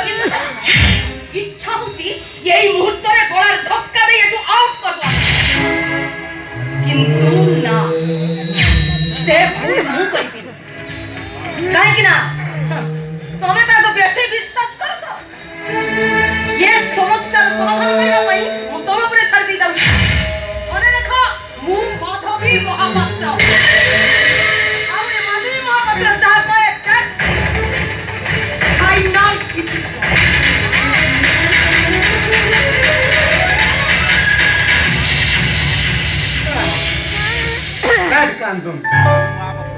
विश्वास इच्छा होची यही मुहूर्त रे गोळार धक्का दे एटू आउट करबो किंतु ना से भूल मु कइबी काहे कि ना तमे ताको बेसी विश्वास कर तो ये समस्या समाधान करबा पई मु तमे पुरे छाड़ दी जाऊ ओने देखो मु माधवी महापात्र आउ ए माधवी महापात्र चाह पाए that's I now this is bad कांदम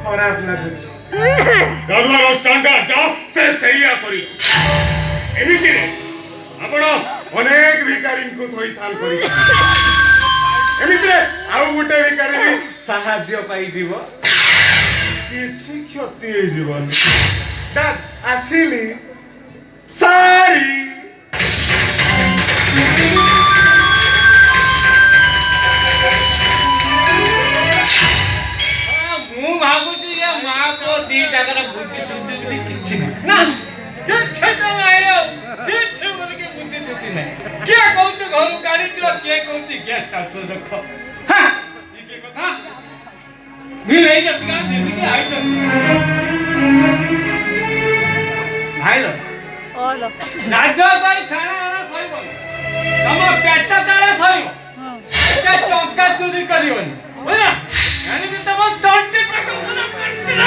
खराब लाଗୁଛି ଗାଧୁଆର ଷ୍ଟାଣ୍ଡାର୍ଡ ଯାଅ ସେ ସେଇଆ କରିଛି ଏମିତିରେ ଆପଣ ଅନେକ ଭିକାରୀଙ୍କୁ ଥଇଥାନ କରିଛନ୍ତି ଏମିତିରେ ଆଉ ଗୋଟେ ଭିକାରୀ ବି ସାହାଯ୍ୟ ପାଇଯିବ କିଛି କ୍ଷତି ହେଇଯିବନି ଡାକ୍ ଆସିଲି ସାରି ମୁଁ ଭାବୁଛି ଏ ମା ପୁଅ ଦିଟା କର ବୁଦ୍ଧି ସୁଦ୍ଧି ବୋଲି କିଛି ନାହିଁ ନା କିଛି ତ ନାହିଁ ଆଉ କିଛି ବୋଲି କି ବୁଦ୍ଧି ସୁଦ୍ଧି ନାହିଁ କିଏ କହୁଛି ଘରୁ କାଢି ଦିଅ କିଏ କହୁଛି ଗ୍ୟାସ୍ କାଟୁ ରଖ କି କଥା ଭିଡ଼େଇ ଯେତିକା ଯେମିତି ଆଇଛନ୍ତି ଭାଇଲ ରାଜ ପାଇଁ ସାରା ସହିବ ତମ ପେଟ ତଳେ ସହିବ ସେ ଟଙ୍କା ଚୋରି କରିବନି ବୁଝିଲ ଜାଣିକି ତମ ଦଣ୍ଡି ଟାକୁ ମନେ କରିଦେଲ